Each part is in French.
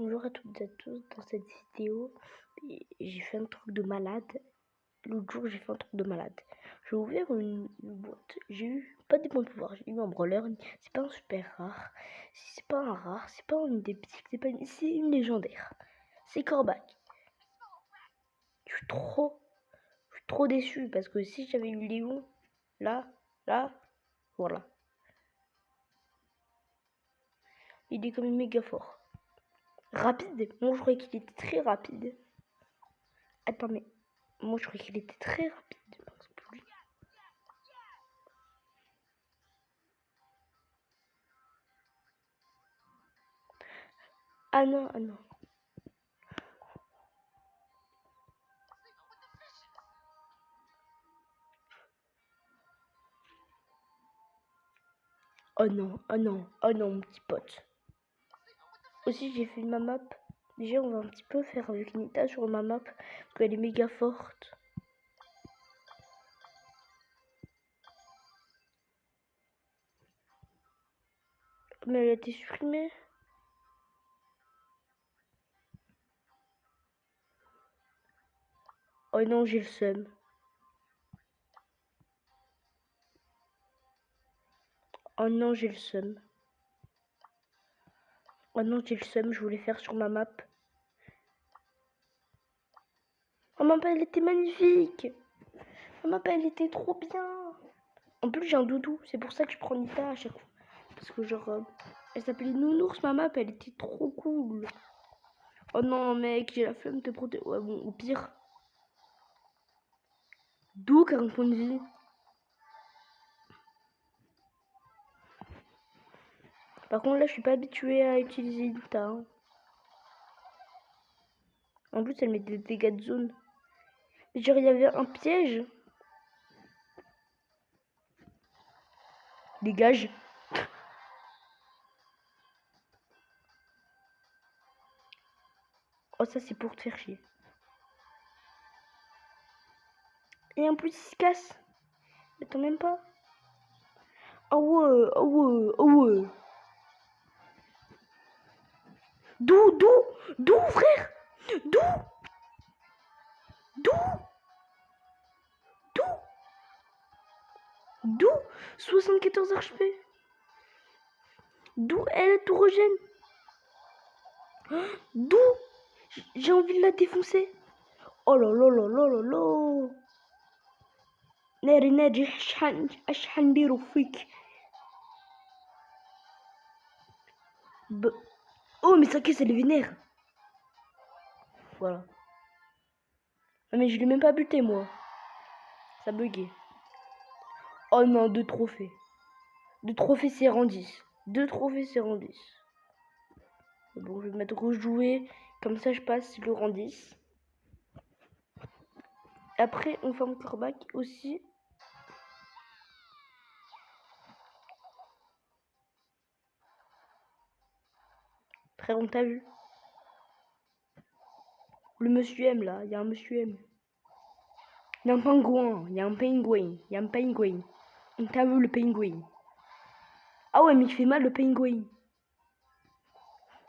Bonjour à toutes et à tous, dans cette vidéo, j'ai fait un truc de malade. L'autre jour, j'ai fait un truc de malade. J'ai ouvert une boîte, j'ai eu pas des bons pouvoirs, j'ai eu un brawler, c'est pas un super rare, c'est pas un rare, c'est pas une des petits, c'est une légendaire. C'est Corbac. Je suis trop déçu parce que si j'avais eu Léon, là, voilà. Il est quand même méga fort. Rapide, moi je croyais qu'il était très rapide. Attends, mais moi je croyais qu'il était très rapide. Ah non, ah non. Oh non, oh non, oh non, mon petit pote. Aussi, j'ai fait ma map. Déjà, on va un petit peu faire avec Nita sur ma map. Parce qu'elle est méga forte. Mais elle a été supprimée. Oh non, j'ai le seum. Oh non, j'ai le seum. Oh non, j'ai le seum, je voulais faire sur ma map. Oh, ma map, elle était magnifique. Ma map, elle était trop bien. En plus, j'ai un doudou. C'est pour ça que je prends Nita à chaque fois. Parce que genre, elle s'appelait Nounours, ma map, elle était trop cool. Oh non, mec, j'ai la flemme de protéger. Ouais, bon, au pire. D'où 40 points de vie. Par contre, là, je suis pas habituée à utiliser Nita. Hein. En plus, elle met des dégâts de zone. Genre, il y avait un piège. Dégage. Oh, ça, c'est pour te faire chier. Et en plus, il se casse. Attends, même pas. Oh ouais, oh ouais, oh ouais. D'où, frère. D'où 74 HP. D'où elle tout régène. D'où j'ai envie de la défoncer. Oh là là là là là là. ناري ناجي اشحن نديرو فيك. Oh mais sa caisse elle est vénère. Voilà. Ah, mais je l'ai même pas buté moi. Ça buguait. Oh non, 2 trophées. 2 trophées c'est rang 10. 2 trophées c'est rang 10. Bon, je vais mettre rejouer. Comme ça je passe le rang 10. Après on fait un Corbac aussi. Frère, on t'a vu. Le monsieur M là, il y a un monsieur M. Il y a un pingouin, il y a un pingouin, il y a un pingouin. On t'a vu le pingouin. Ah ouais, mais il fait mal le pingouin.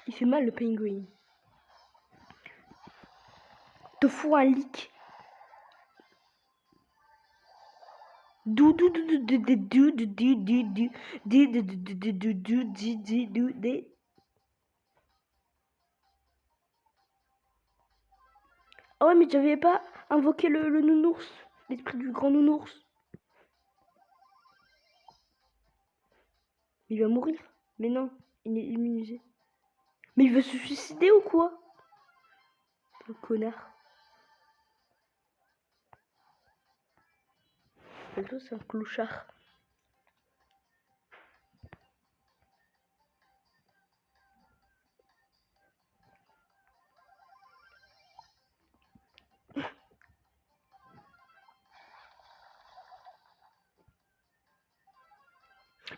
Il fait mal le pingouin. Te fous un leak. Ah ouais, mais j'avais pas invoqué le nounours. L'esprit du grand nounours. Il va mourir. Mais non, il est immunisé. Mais il veut se suicider ou quoi? Le connard. Plutôt c'est un clochard.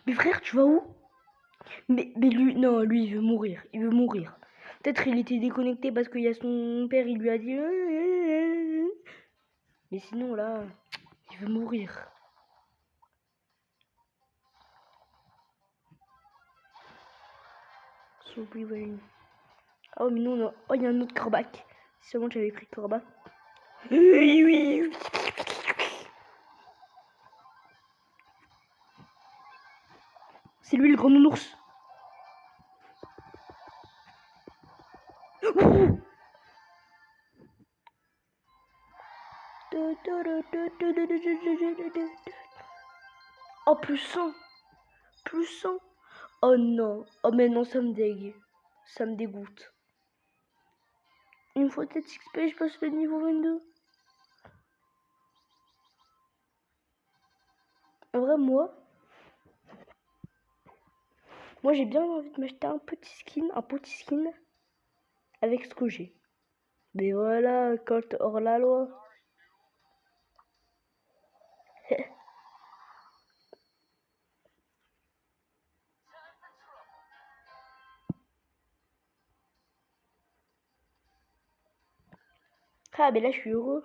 Mais frère, tu vas où? Mais lui, non, lui, il veut mourir. Il veut mourir. Peut-être il était déconnecté parce qu'il y a son père, il lui a dit... Mais sinon, là, il veut mourir. Oh, mais non, non. Oh, il y a un autre Corbac. Si seulement j'avais pris Corbac. Oui, oui. C'est lui le grand nounours. Oh, plus 100. Plus 100. Oh non. Oh, mais non, ça me dégue. Ça me dégoûte. Une fois tête XP, je passe le niveau 22. En vrai, moi j'ai bien envie de m'acheter un petit skin avec ce que j'ai. Mais voilà, quand hors la loi. Ah, mais là, je suis heureux.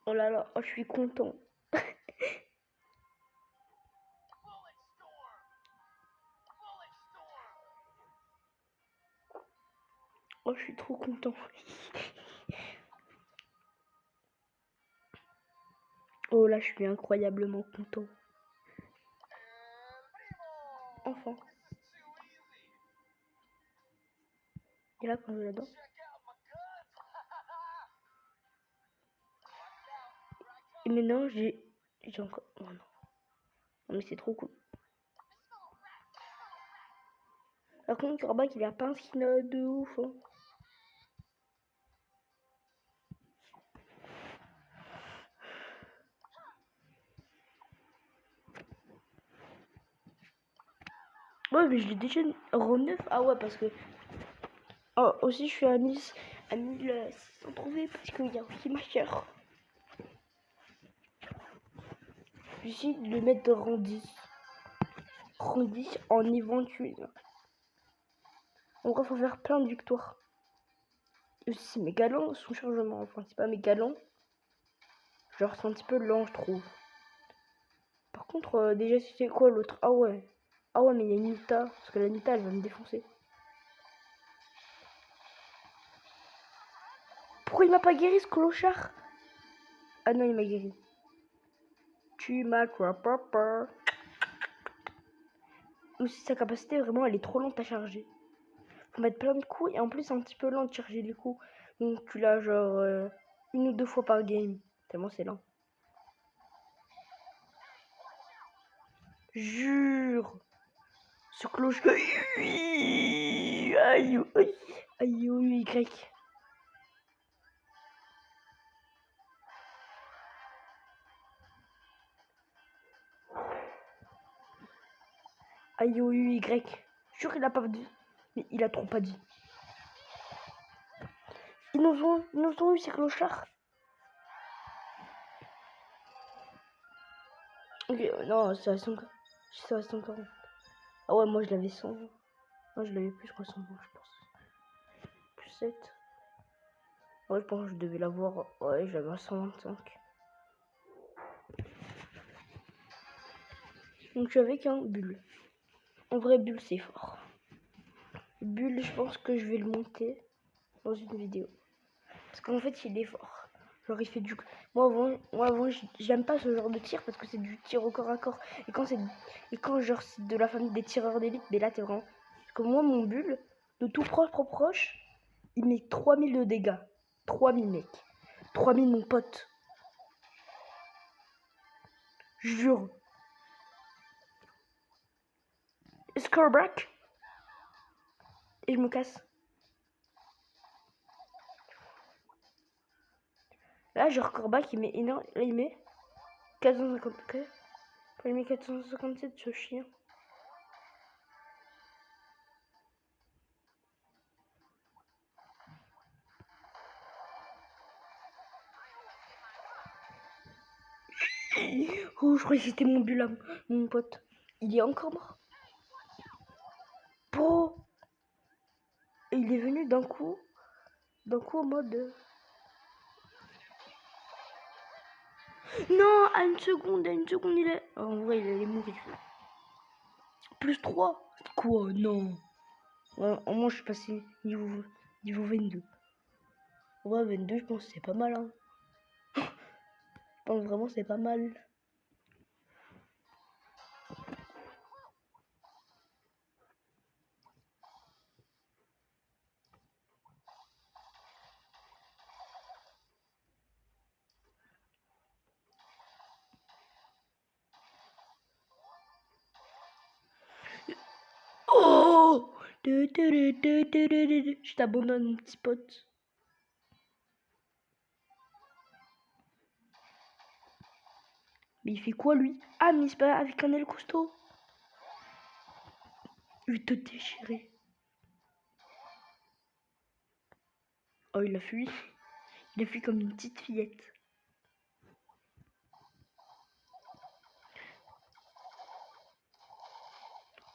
Oh là là, oh, je suis content. Oh, je suis trop content. Oh là, je suis incroyablement content. Enfin. Et là, quand je là-dedans. Et maintenant, j'ai encore. Oh non. Non, mais c'est trop cool. Par contre, Corbac, il a pas un skin de ouf. Hein. Ouais, mais je l'ai déjà en 9. Ah ouais, parce que. Oh, aussi, je suis à 1600 trouvés parce qu'il y a aussi ma chère. J'essaie de le mettre de rang 10. Rang 10 en éventuel. En vrai, faut faire plein de victoires. Et aussi, c'est méga lent son chargement. Enfin, c'est pas méga lent. Genre, c'est un petit peu lent, je trouve. Par contre, déjà, c'était quoi l'autre? Ah ouais. Ah ouais, mais il y a une Nita. Parce que la Nita, elle va me défoncer. Pourquoi il m'a pas guéri, ce clochard? Ah non, il m'a guéri. Tu m'as quoi, papa? Aussi, sa capacité, vraiment, elle est trop lente à charger. Faut mettre plein de coups. Et en plus, c'est un petit peu lent de charger les coups. Donc, tu l'as genre une ou deux fois par game. Tellement c'est lent. Jure. Ce cloche. Aïe, aïe, aïe, Y. Aïe, Y. Jure, il a pas de vie. Mais il a trop pas de vie. Ils nous ont eu ces clochards. Ok, non, c'est à 140. C'est à 140. Ah ouais, moi je l'avais 100. Moi je l'avais plus, je crois 100, je pense. Plus 7. Ouais, je pense que je devais l'avoir. Ouais, j'avais à 125. Donc je suis avec un bulle. En vrai, bulle c'est fort. Bulle, je pense que je vais le monter dans une vidéo. Parce qu'en fait, il est fort. Genre, il fait du. Moi avant j'aime pas ce genre de tir parce que c'est du tir au corps à corps. Et quand genre c'est de la famille des tireurs d'élite, mais là t'es vraiment. Parce que moi, mon bulle, de tout proche, il met 3000 de dégâts. 3000 mec. 3000 mon pote. Jure. Scoreback. Et je me casse. Là, genre Corbac, il met énorme. Là, il met 450. Ok. Il met 457, ce chien. Oh, je croyais que c'était mon bulle, mon pote. Il est encore mort. Oh. Et il est venu d'un coup en mode. Non, à une seconde, il est... Oh, en vrai, il allait mourir. Plus 3. Quoi? Non. Ouais, au moins, je suis passé niveau 22. Ouais, 22, je pense que c'est pas mal. Hein. Je pense vraiment que c'est pas mal. Oh! Je t'abandonne, mon petit pote. Mais il fait quoi, lui? Ah, mais c'est pas avec un aile costaud. Il va te déchirer. Oh, il a fui. Il a fui comme une petite fillette.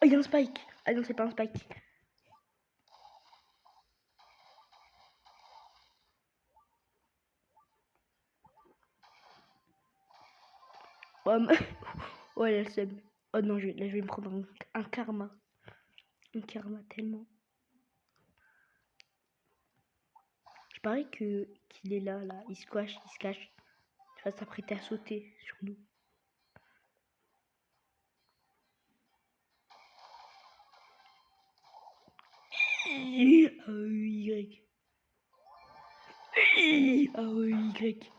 Oh, il y a un spike. Ah non, c'est pas un spike. Oh, ouais, elle a le seum. Oh non, là, je vais me prendre un karma. Un karma tellement. Je parie qu'il est là. Il se cache, il se cache. Il va s'apprêter à sauter sur nous. A-E-Y. A-E-Y.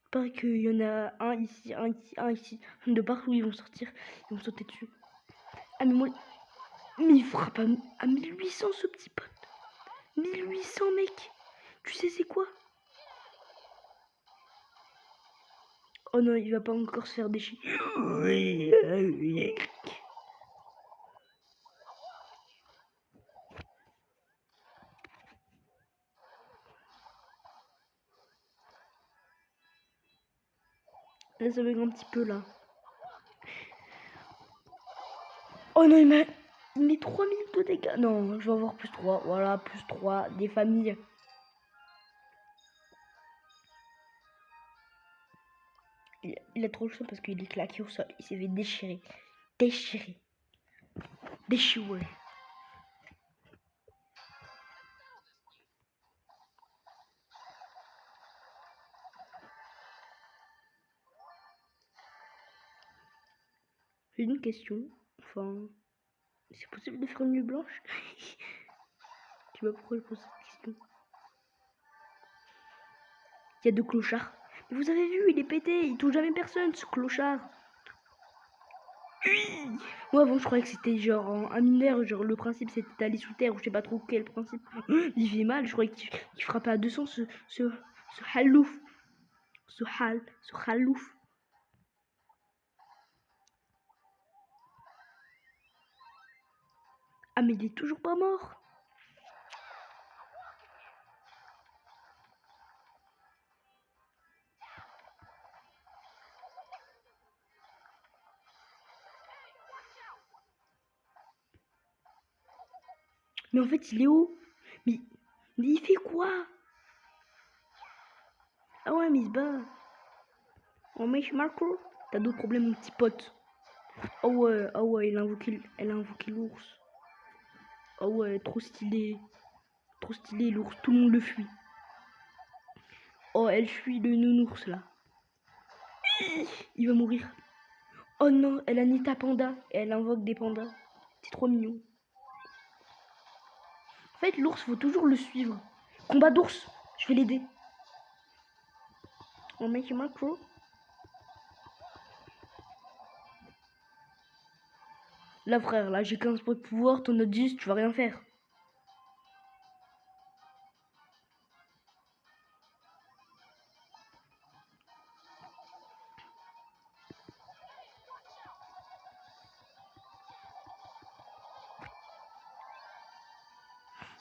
Il paraît qu'il y en a un ici, un ici, un ici. De partout, ils vont sortir. Ils vont sauter dessus. Ah, mais moi... Mais il frappe à 1800, ce petit pote. 1800, mec. Tu sais c'est quoi? Oh non, il va pas encore se faire déchirer. Là, ça bug un petit peu, là. Oh non, il met 3000 de dégâts. Non, je vais avoir plus 3. Voilà, plus 3. Des familles. Il a trop le son parce qu'il est claqué au sol. Il s'est fait déchirer. Déchirer. Déchirer. J'ai une question. Enfin, c'est possible de faire une nuit blanche? Tu vois pourquoi je pose cette question? Il y a deux clochards. Mais vous avez vu, il est pété. Il touche jamais personne, ce clochard. Moi avant je croyais que c'était genre un mineur, genre le principe c'était d'aller sous terre ou je sais pas trop quel principe. Il fait mal, je croyais qu'il frappait à 200 ce halouf. Ce halouf. Ah mais il est toujours pas mort. Mais en fait il est où? mais il fait quoi? Ah ouais mais il se bat. Oh mec Marco, t'as d'autres problèmes mon petit pote. Oh ouais, elle a invoqué l'ours. Oh ouais, trop stylé. Trop stylé l'ours, tout le monde le fuit. Oh elle fuit le nounours là. Il va mourir. Oh non, elle a Nita Panda et elle invoque des pandas. C'est trop mignon. En fait, l'ours, faut toujours le suivre. Combat d'ours, je vais l'aider. On met macro. Là, frère, là, j'ai 15 points de pouvoir, t'en as 10, tu vas rien faire.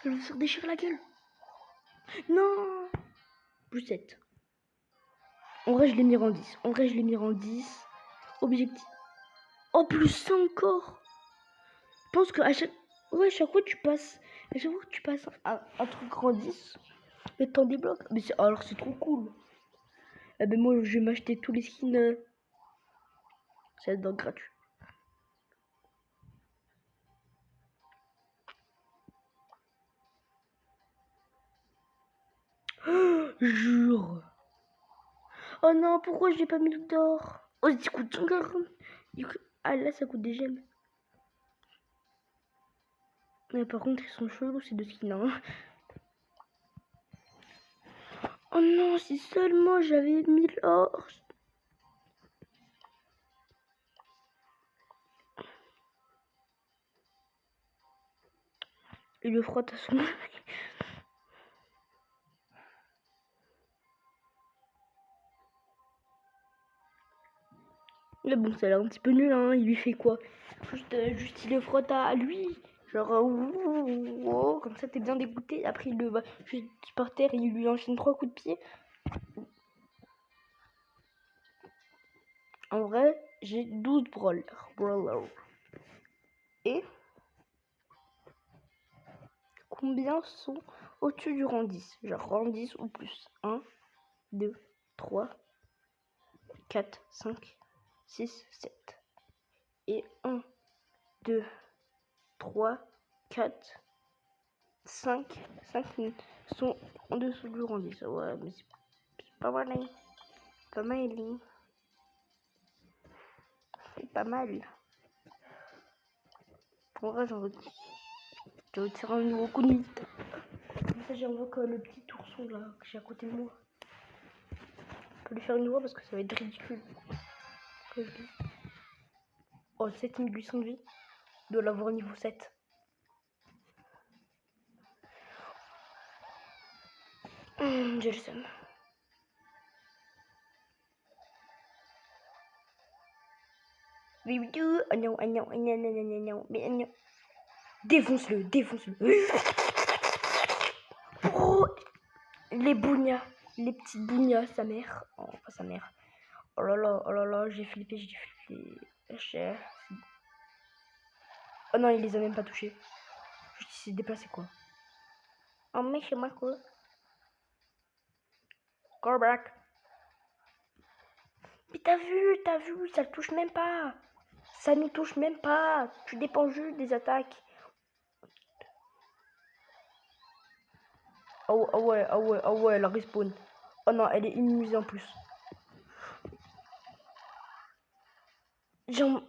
Je vais se déchirer la gueule. Non. Plus 7. En vrai, je l'ai mis en 10. En vrai, je l'ai mis en 10. Objectif. Oh, plus 100 encore. Je pense que à chaque... Ouais, chaque fois tu passes... À chaque fois que tu passes un truc en 10, Mais t'en débloques. Mais alors c'est trop cool. Eh ben moi je vais m'acheter tous les skins. Ça va être donc gratuit. Jure. Oh non, pourquoi j'ai pas mis d'or? Oh, ça coûte 140. Ah là, ça coûte des gemmes. Mais par contre, ils sont chelous ces deux skins. Hein. Oh non, si seulement j'avais mis l'or. Il le frotte à son... Mais bon, ça a l'air un petit peu nul, hein. Il lui fait quoi? Juste il le frotte à lui. Genre, comme ça t'es bien dégoûté. Après, il le va juste par terre et il lui enchaîne 3 coups de pied. En vrai, j'ai 12 brawlers. Et combien sont au-dessus du rang 10? Genre rang 10 ou plus. 1, 2, 3, 4, 5, 6, 7. Et 1, 2, 3, 4, 5 sont en dessous du rang 10. Ouais, mais c'est pas mal. Hein. Pas mal. Hein. C'est pas mal. En vrai, j'en veux tirer un nouveau coup de mythe. Comme ça, j'invoque le petit ourson là que j'ai à côté de moi. Je peux lui faire une voix parce que ça va être ridicule. Oh, 7800 de vie. De l'avoir niveau 7. J'ai le seum. Oh non, oh non, oh non, non, non, non, mais non. Défonce-le, défonce-le. Oh, les bougnas, les petites bougnas, sa mère. Oh, pas sa mère. Oh là là, j'ai flippé, j'ai flippé. Oh non, il les a même pas touchés. Juste il s'est déplacé quoi. Oh mais c'est moi quoi. Go back. Mais t'as vu, ça le touche même pas. Ça nous touche même pas. Tu dépends juste des attaques. Oh, ouais, elle respawn. Oh non, elle est immunisée en plus. Genre...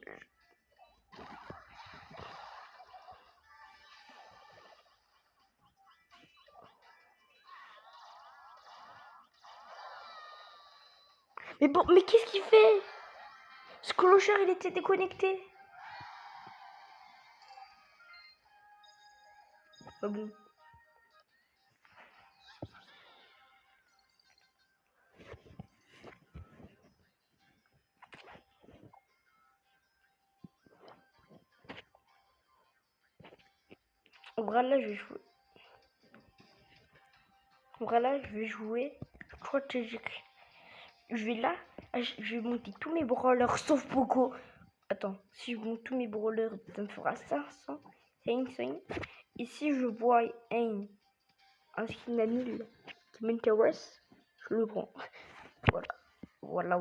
Mais bon, mais qu'est-ce qu'il fait? Ce clochard, il était déconnecté. Ah bon. En vrai, là, je vais jouer. En vrai, là, je vais jouer stratégique. Je vais là, je vais monter tous mes brawlers sauf Poco. Attends, si je monte tous mes brawlers, ça me fera 500. 500. Et si je vois un skin à 1000 qui m'intéresse, je le prends. Voilà.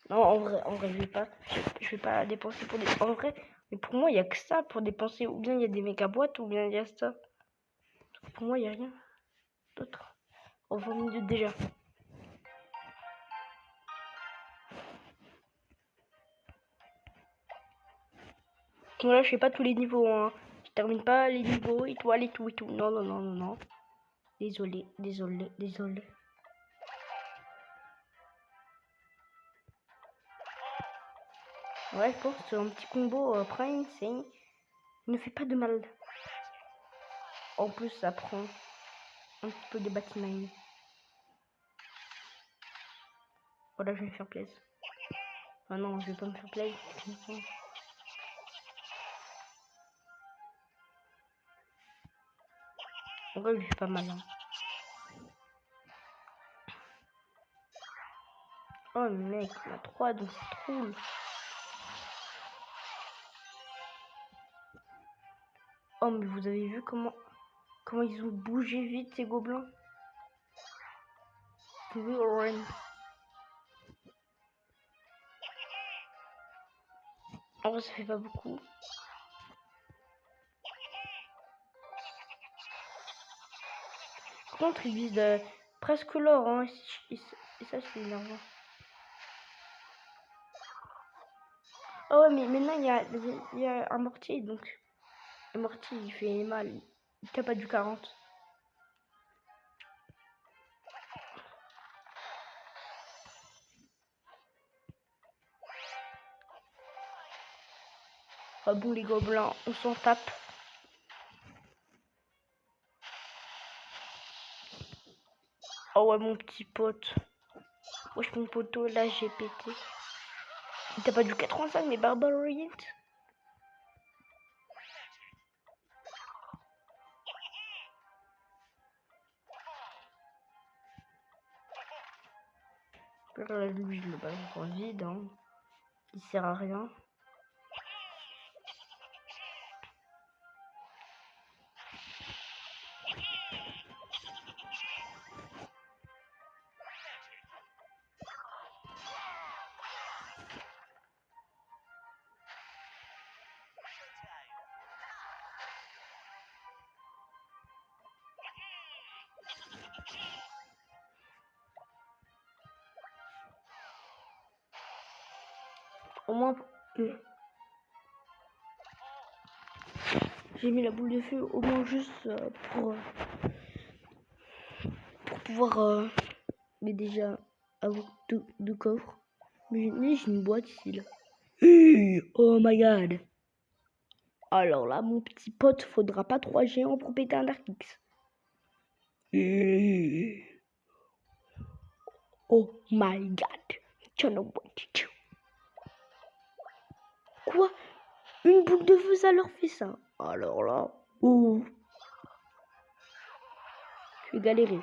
Non, en vrai, je vais pas dépenser pour des. En vrai, mais pour moi, il y a que ça pour dépenser. Ou bien il y a des méga boîtes, ou bien il y a ça. Pour moi, il y a rien d'autre. En 20 minutes déjà. Voilà, je fais pas tous les niveaux. Hein. Je termine pas les niveaux, étoiles et tout. Non. Désolé. Ouais, je pense que un petit combo prime, c'est ne fait pas de mal. En plus, ça prend un petit peu de bâtiment. Voilà, je vais me faire plaisir. Ah non, je vais pas me faire plaisir. En vrai, il fait pas mal. Hein. Oh mec, il a 3 donc c'est trop. Oh mais vous avez vu comment... Comment ils ont bougé vite ces gobelins. Warren. En vrai, ça fait pas beaucoup. Par contre, ils visent presque l'or, hein, et ça, c'est énervant. Ah ouais, mais maintenant, il y a un mortier, donc le mortier, il fait mal. Il tape à du 40. Ah bon, les gobelins, on s'en tape. Oh ouais, mon petit pote. Wesh, mon poteau, là, j'ai pété. Il tape à du 85, mais Barbarian. Lui, je le balance dans le vide, hein. Il sert à rien. Au moins, j'ai mis la boule de feu au moins juste pour pouvoir mais déjà avoir deux coffres. Mais j'ai une boîte ici là. Oh my god. Alors là, mon petit pote, faudra pas 3 géants pour péter un Dark X. Oh my god. Tu know what to do. Quoi? Une boule de feu, ça leur fait ça? Alors là, oh. Je vais galérer.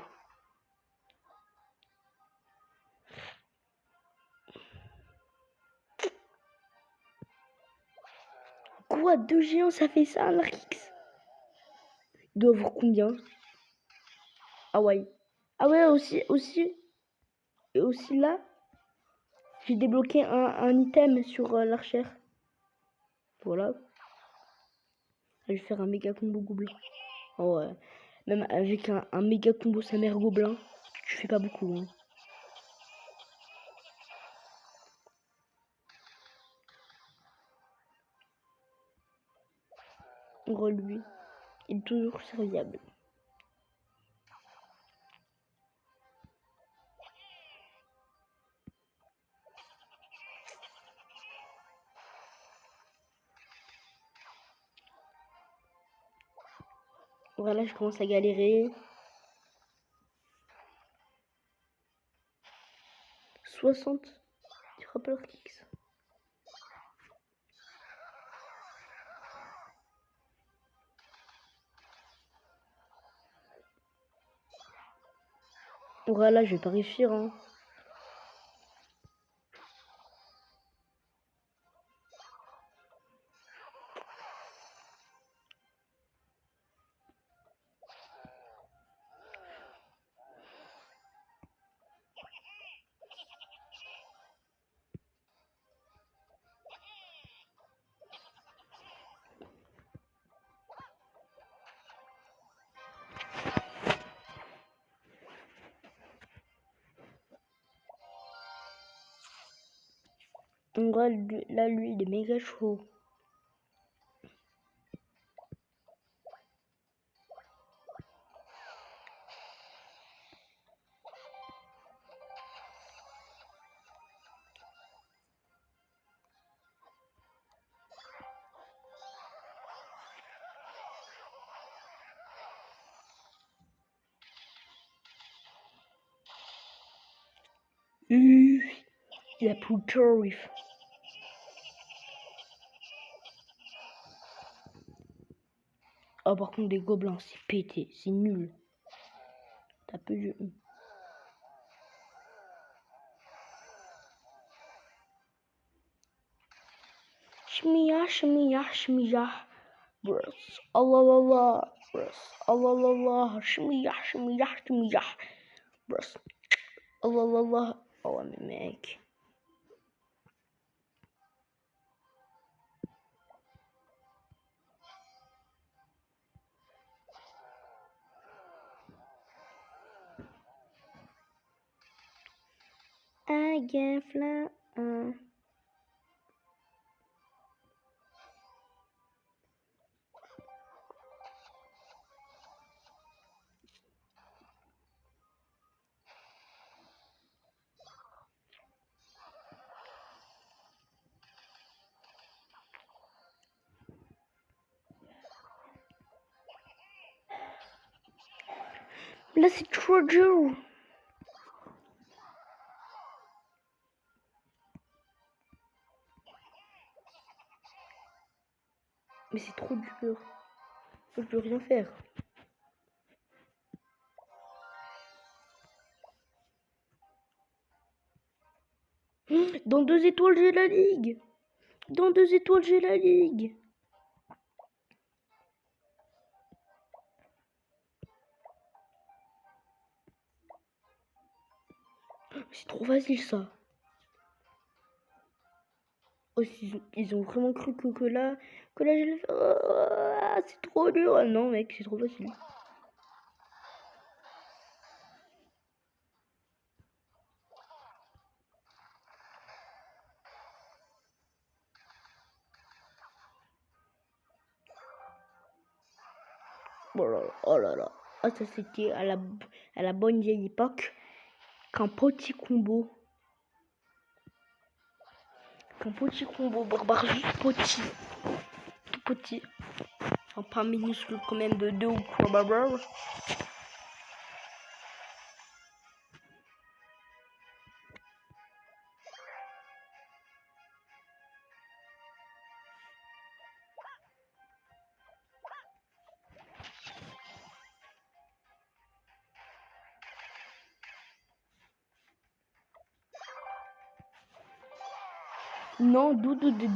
Quoi? 2 géants, ça fait ça, un Arc X? Il doit avoir combien? Ah ouais. Ah ouais, aussi là, j'ai débloqué un item sur l'archère. Voilà. Je vais faire un méga combo gobelin. Oh ouais. Même avec un méga combo sa mère gobelin, tu fais pas beaucoup. Hein. En gros, lui, il est toujours serviable. Voilà, je commence à galérer. 60 Trapper Kicks. Voilà, je vais pas réussir. Hein. En gros, là, lui, il est méga chaud. Il a plus de tarif. Oh, par contre, les gobelins, c'est pété, c'est nul. T'as peu de. Shmiya, shmiya, shmiya. Bros. Allah, Allah. Allah Allah Allah. Chmiyah, chmiyah, chmiyah. Bros. Allah Allah Allah. Oh mais mec. Un gafle. Là c'est trop dur. Mais c'est trop dur. Je peux rien faire. Dans 2 étoiles j'ai la ligue. Dans 2 étoiles j'ai la ligue. C'est trop facile ça. Oh, ils ont vraiment cru que là j'allais le faire. C'est trop dur. Non mec, c'est trop facile. Oh là là. Ah, ça c'était à la bonne vieille époque. Qu'un petit combo. Barbare juste petit. Tout petit. Enfin, pas minuscule quand même de 2 ou quoi barbare. Non, doudou de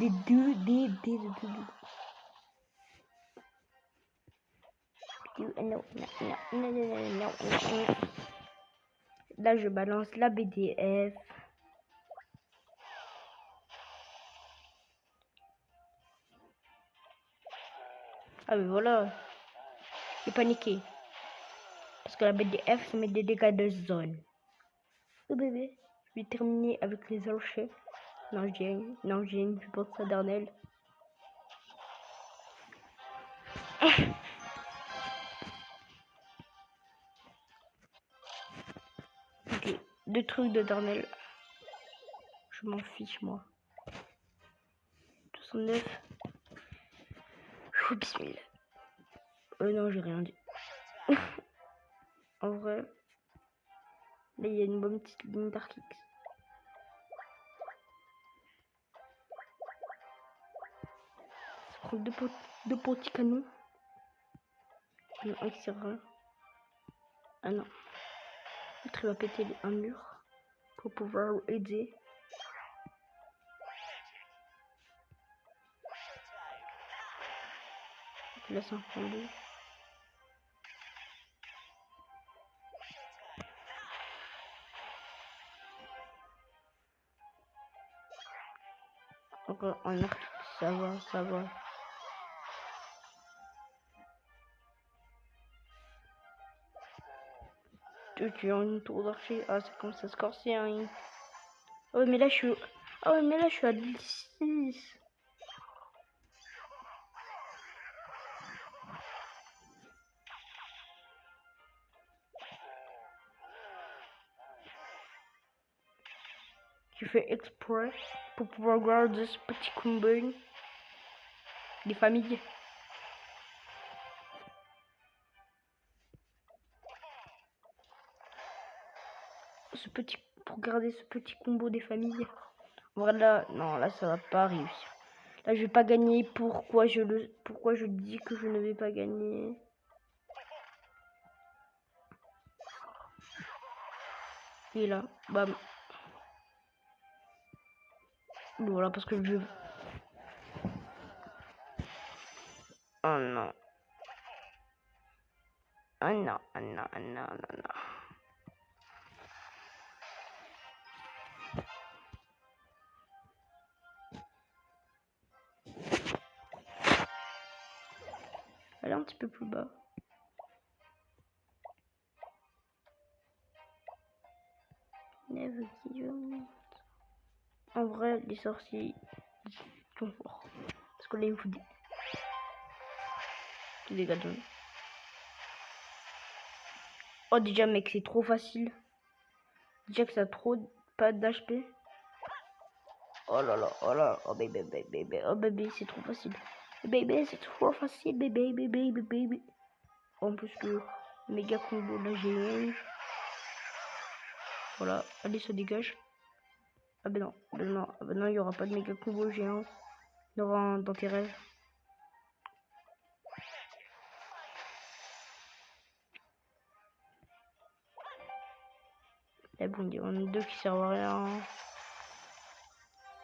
non. Là, je balance la BDF. Ah, mais voilà. J'ai paniqué. Parce que la BDF, ça met des dégâts de zone. Oh bébé, je vais terminer avec les archers. Non, j'ai une puissance à Darnell. Ok, 2 trucs de Darnell. Je m'en fiche, moi. 209. Bismillah. Non, j'ai rien dit. En vrai, là, il y a une bonne petite ligne d'Arc X. Ça prend 2 petits canons. Il y en a un qui sert à rien. Ah non. L'autre, il va péter un mur pour pouvoir aider. Là, c'est un fondé. Encore en arc, ça va. Tu as une tour d'archer. Ah, c'est comme ça, scorcien. Hein. Oh, mais là, je suis. Ah ouais, mais là, je suis à 6. Tu fais exprès pour pouvoir garder ce petit combine des familles. Pour garder ce petit combo des familles. Voilà, non, là ça va pas réussir. Là je vais pas gagner. Pourquoi je dis que je ne vais pas gagner? Et là, bam. Voilà parce que le jeu. Oh non. Ah non, ah non, ah non, ah non. Allez un petit peu plus bas. En vrai, les sorciers sont forts. Parce que là, il me faut des dégâts de... Oh, déjà, mec, c'est trop facile. Déjà que ça a trop pas d'HP. Oh là là, oh là, oh bébé, bébé, oh bébé, c'est trop facile. Bébé, c'est trop facile, bébé, bébé, bébé. En plus, le méga combo, là, j'ai... Voilà, allez, ça dégage. Ah ben non, il n'y aura pas de méga combo géant. Il y aura un dans tes rêves. Et bon, il y en a deux qui servent à rien.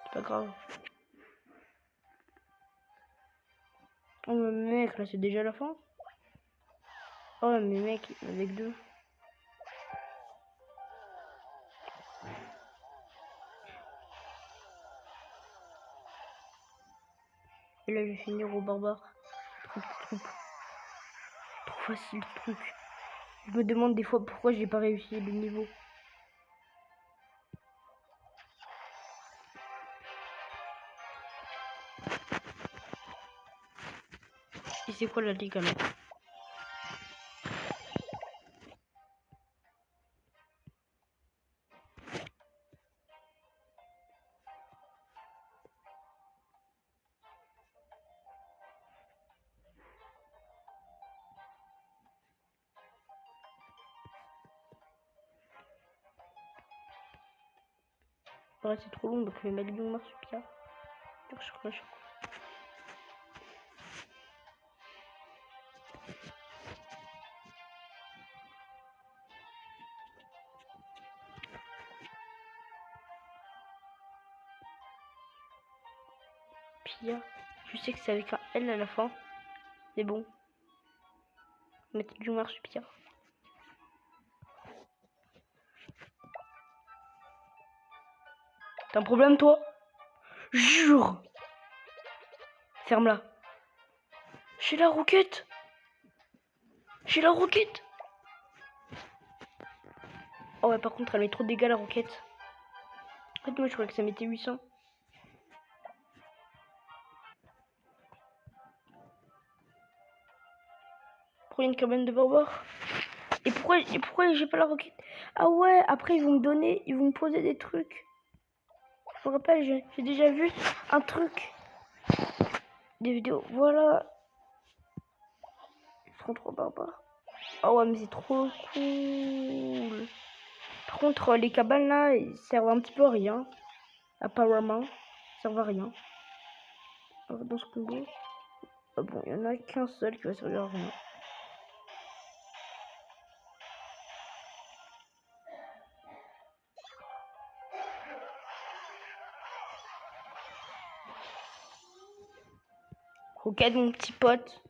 C'est pas grave. Oh mais mec, là c'est déjà la fin. Oh mais mec, avec deux. Et là je vais finir au barbare. Trop facile le truc. Je me demande des fois pourquoi j'ai pas réussi le niveau. Et c'est quoi la ligue alors? Ouais, c'est trop long donc je vais mettre du marsupia. Pia, je sais que c'est avec un L à la fin. C'est bon. Mettre du marsupia. T'as un problème toi? Jure. Ferme-la. J'ai la roquette. J'ai la roquette. Oh ouais, par contre, elle met trop de dégâts la roquette. En fait, moi, je croyais que ça mettait 800. Pourquoi il y a une cabane de barbares? Et pourquoi j'ai pas la roquette? Ah ouais, après, ils vont me poser des trucs. Je me rappelle, j'ai déjà vu un truc. Des vidéos, voilà. Ils seront trop barbares. Oh ouais, mais c'est trop cool. Par contre, les cabanes là, ils servent un petit peu à rien. Apparemment, ils servent à rien. Alors, dans ce combo, ah bon, il y en a qu'un seul qui va servir à rien. Roquette, mon petit pote.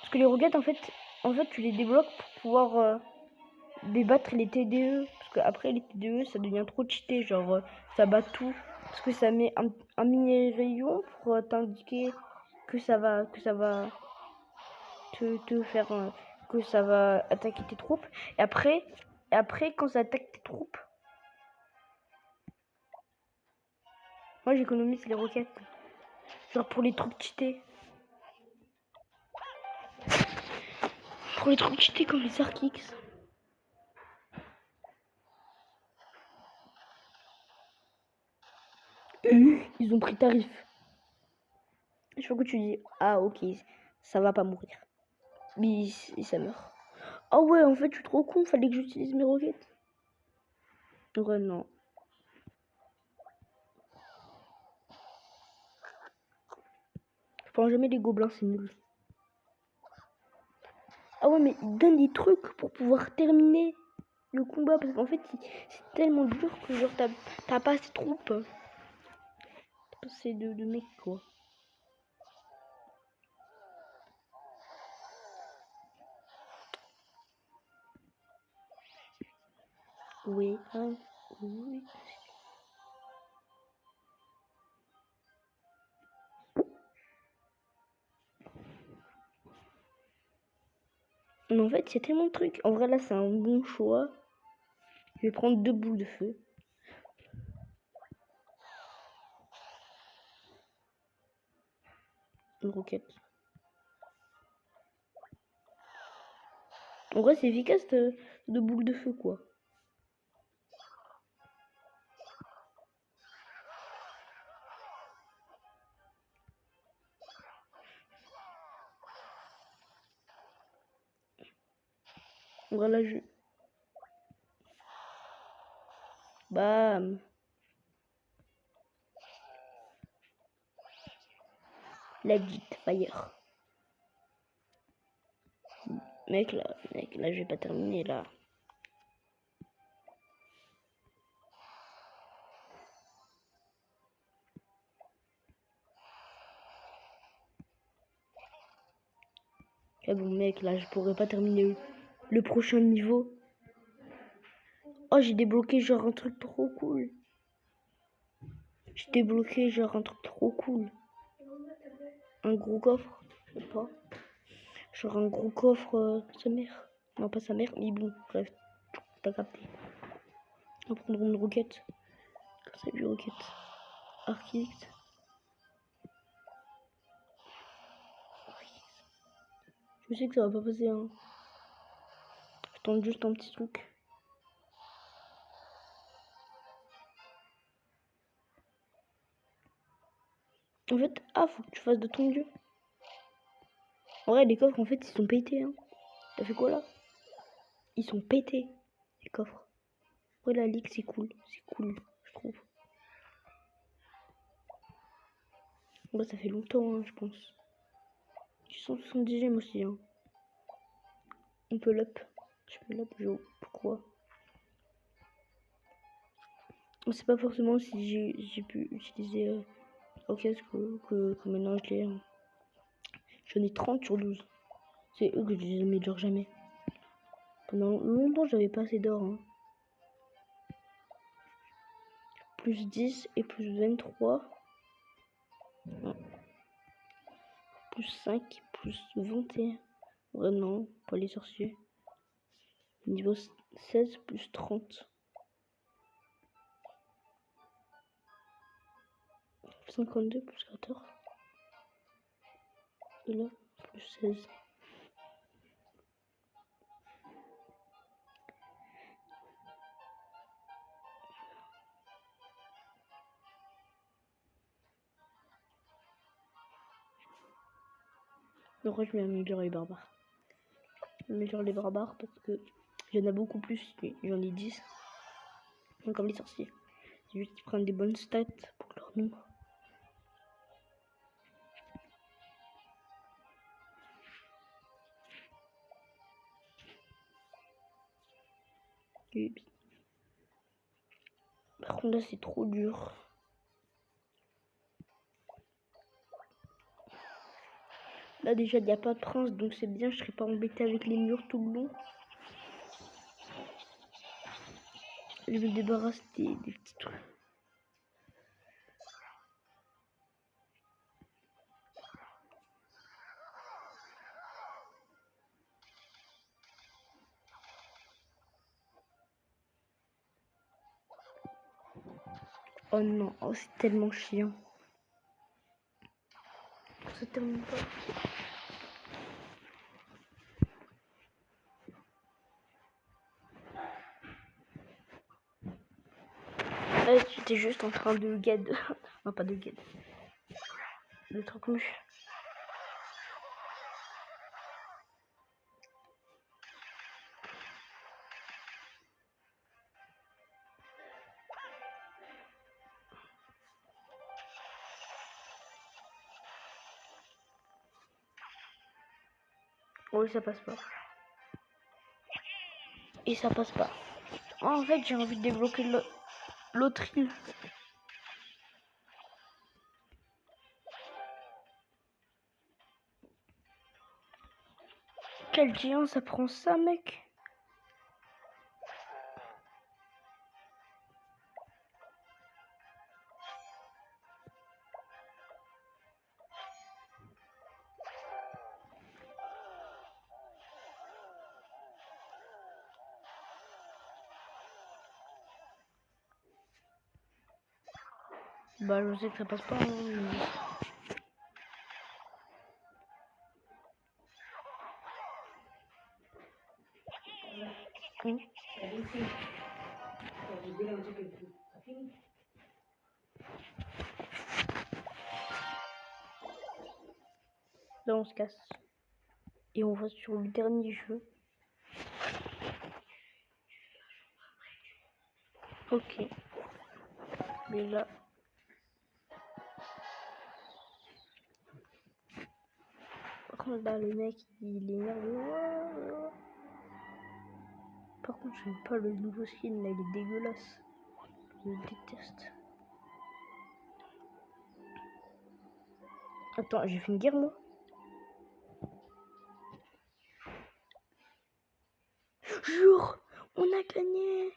Parce que les roquettes, en fait, tu les débloques pour pouvoir débattre les TDE. Parce qu'après, les TDE, ça devient trop cheaté. Genre, ça bat tout. Parce que ça met un mini rayon pour t'indiquer que ça va te faire que ça va attaquer tes troupes. Et après, quand ça attaque tes troupes, moi j'économise les roquettes. Genre pour les trucs cheatés. Pour les trucs cheatés comme les Archix. Ils ont pris tarif. Je vois que tu dis, ah ok, ça va pas mourir. Mais ça meurt. Ah ouais, en fait, je suis trop con, fallait que j'utilise mes roquettes. Ouais, non. Je prends jamais les gobelins, c'est nul. Ah ouais, mais ils donnent des trucs pour pouvoir terminer le combat. Parce qu'en fait, c'est tellement dur que genre t'as pas assez de troupes. T'as pas assez de mecs, quoi. Oui, hein, oui. Mais en fait, il y a tellement de trucs. En vrai, là, c'est un bon choix. Je vais prendre 2 boules de feu. Une roquette. En vrai, c'est efficace de boules de feu, quoi. Voilà, bam. Legit fire. Mec, là, je vais pas terminer, là. Ah bon, mec, là, je pourrais pas terminer le prochain niveau. Oh, j'ai débloqué genre un truc trop cool. J'ai débloqué genre un truc trop cool. Un gros coffre, je sais pas. Genre un gros coffre, sa mère. Non, pas sa mère, mais bon, bref, t'as capté. On va prendre une roquette. Comme ça, une roquette. Architecte. Je sais que ça va pas passer, hein. Je tente juste un petit truc. En fait, faut que tu fasses de ton mieux. En vrai, les coffres, en fait, ils sont pétés, hein. T'as fait quoi, là? Ils sont pétés, les coffres. Ouais, la ligue, c'est cool, je trouve. Bah, ça fait longtemps, hein, je pense. 170ème aussi, hein. On peut l'up. Je peux l'up, pourquoi? C'est pas forcément si j'ai pu utiliser ok, que maintenant je l'ai. J'en ai 30 sur 12. C'est eux que je les améliore jamais. Pendant longtemps, j'avais pas assez d'or. Hein. Plus 10 et plus 23. Non. Plus 5, plus 21. Ouais, non, pas les sorciers. Niveau 16 plus 30. 52 plus 14. Et là, plus 16. Donc, je vais améliorer les barbares. J'améliore les barbares parce que il y en a beaucoup plus. J'en ai 10. Donc, comme les sorciers. C'est juste qu'ils prennent des bonnes stats pour leur nom. Et... Par contre, là, c'est trop dur. Là, déjà, il n'y a pas de prince, donc c'est bien. Je serai pas embêté avec les murs tout le long. Je me débarrasse des petits trucs. Oh non, oh, c'est tellement chiant. Ça termine pas. Là, j'étais juste en train de guide. Non, pas de guide. Le truc mûche. Oui, ça passe pas. Et ça passe pas. Oh, en fait, j'ai envie de débloquer l'autre île. Quel géant ça prend ça, mec? Bah, je sais que ça passe pas. Hein. Là, on se casse. Et on va sur le dernier jeu. Ok. Mais là. Par contre, là, le mec, il est énervé. Par contre, j'aime pas le nouveau skin, là, il est dégueulasse. Je le déteste. Attends, j'ai fait une guerre, moi. Jure, on a gagné.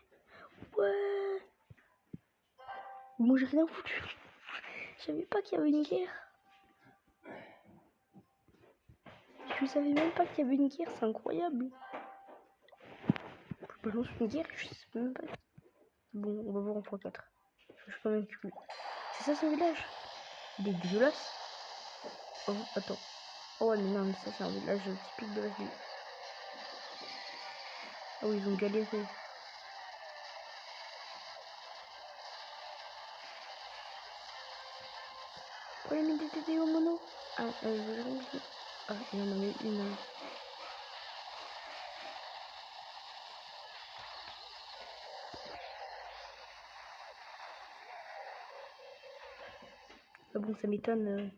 Ouais. Moi, j'ai rien foutu. Je savais pas qu'il y avait une guerre. Je savais même pas qu'il y avait une guerre, c'est incroyable. Je lance une guerre, je sais même pas. Bon, on va voir en x4. Je suis quand même curieux. C'est ça ce village? Il est dégueulasse. Oh, attends. Oh ouais, mais non, mais ça c'est un village typique de la ville. Ah oui, ils ont galéré. Oh, il a mis des TD au mono. Ah, il en avait une. Ah bon, ça m'étonne.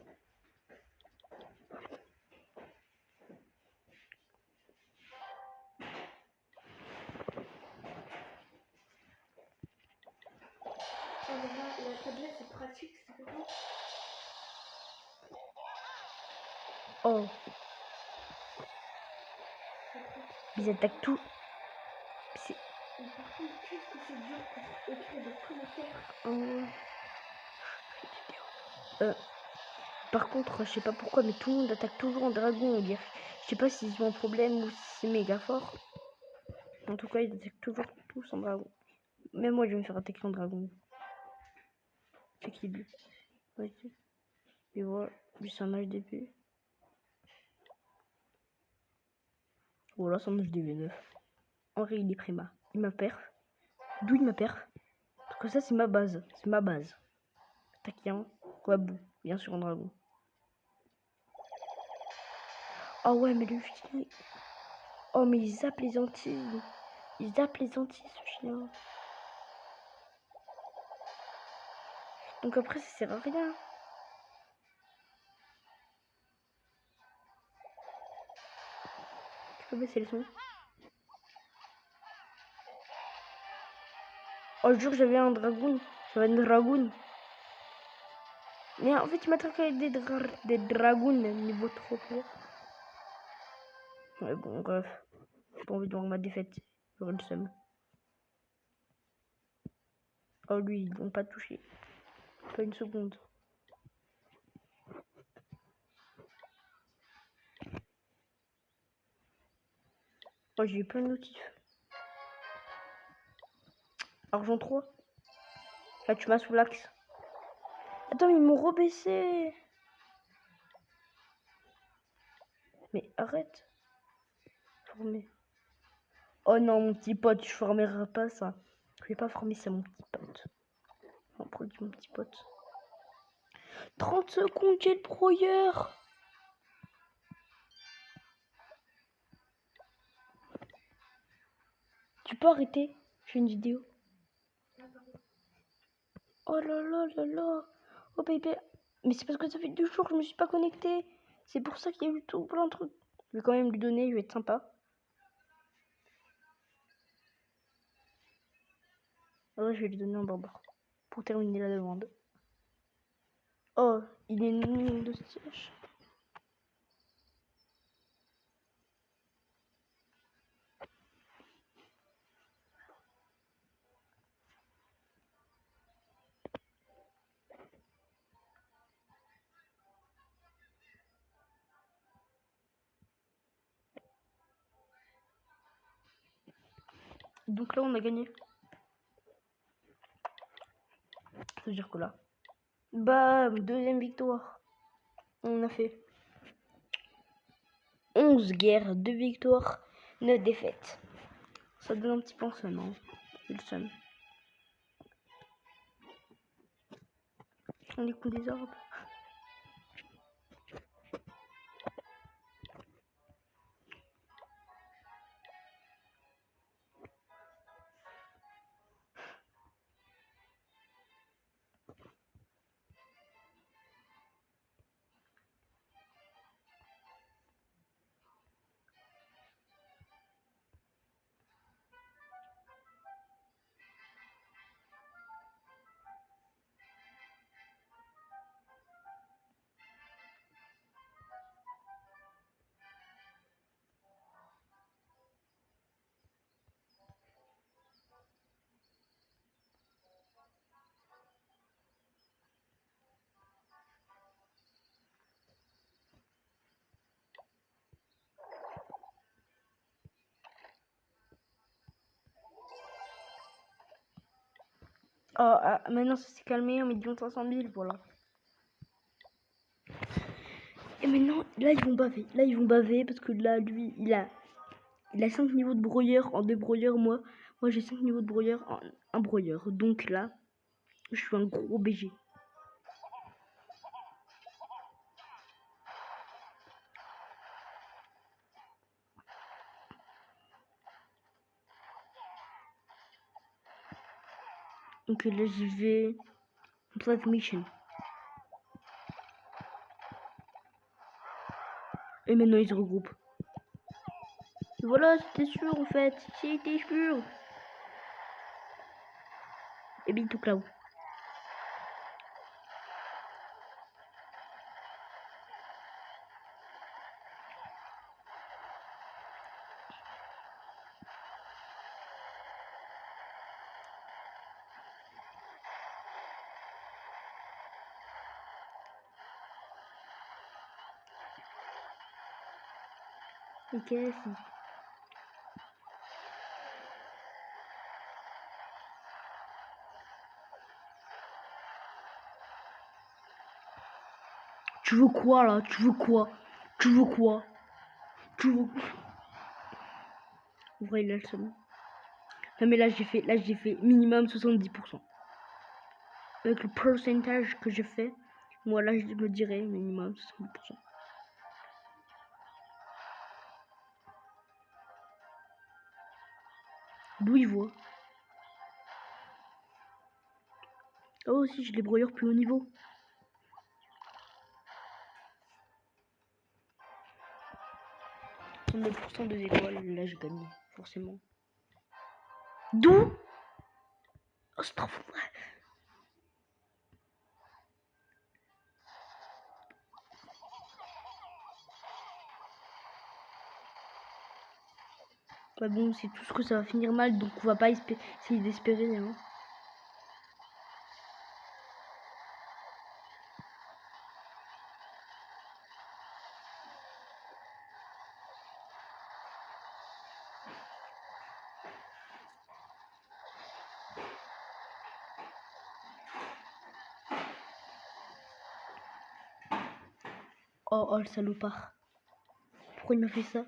La tablette c'est pratique, c'est vrai. Oh. Ils attaquent tout. C'est... Par contre, qu'est-ce que c'est dur pour écrire des commentaires. Par contre, je sais pas pourquoi, mais tout le monde attaque toujours en dragon, on dirait. Je sais pas s'ils ont un problème ou si c'est méga fort. En tout cas, ils attaquent toujours tous en dragon. Même moi, je vais me faire attaquer en dragon. C'est qui lui? Vas-y. Et voilà, lui c'est un match d'épée. Voilà, c'est un match DV9. En vrai, il est prima. Il m'a perf. D'où il m'a perf? Parce que ça, c'est ma base. C'est ma base. Attaquer un. Wabou. Bien sûr, en dragon. Oh ouais, mais le chien. Oh, mais il zappe les Antilles. Il zappe les Antilles, ce chien. Donc après, ça sert à rien. Tu peux baisser le son? Oh, je jure, j'avais un dragoon. J'avais un dragoon. Mais en fait, il m'attaque avec des dragons niveau trop fort. Ouais, bon, bref. J'ai pas envie de voir ma défaite. J'aurais le seum. Oh, lui, ils l'ont pas touché. Pas une seconde. Oh, j'ai eu plein de notifs. Argent 3. Là, tu m'as sous l'axe. Attends, ils m'ont rebaissé. Mais arrête. Former. Oh non, mon petit pote, je formerai pas ça. Je vais pas former ça, mon petit pote. On produit mon petit pote. 30 secondes, j'ai le broyeur. Tu peux arrêter? Je fais une vidéo. Oh là là là là. Oh bébé. Mais c'est parce que ça fait 2 jours que je me suis pas connectée. C'est pour ça qu'il y a eu tout plein de trucs. Je vais quand même lui donner, je vais être sympa. Alors je vais lui donner un barbare. Pour terminer la demande. Oh, il est nul de siège. Donc là on a gagné. Ça veut dire que là. Bam, deuxième victoire. On a fait 11 guerres, 2 victoires, 9 défaites. Ça donne un petit peu en somme, hein. C'est le somme. On écoute des arbres. Oh, maintenant ça s'est calmé, 1 500 000, voilà. Et maintenant, là ils vont baver. Là ils vont baver parce que là, lui, il a 5 niveaux de brouilleur en 2 brouilleurs. Moi j'ai 5 niveaux de brouilleur en 1 brouilleur. Donc là, je suis un gros BG. Donc là j'y vais. Complete mission. Et maintenant ils se regroupent. Et voilà, c'était sûr en fait. C'était sûr. Et bien tout là-haut. Et qu'est-ce que tu veux quoi là? Tu veux quoi? Tu veux quoi? Tu veux quoi? En vrai, il a le seum. Non mais là j'ai fait minimum 70%. Avec le pourcentage que j'ai fait, moi là je me dirais minimum 70%. D'où il voit. Oh aussi j'ai les brouilleurs plus haut niveau. 39% des étoiles, là je gagne, forcément. D'où? Oh c'est trop fou. Bah bon, c'est tout ce que ça va finir mal, donc on va pas essayer d'espérer. Hein. Oh, oh, le salopard. Pourquoi il m'a fait ça?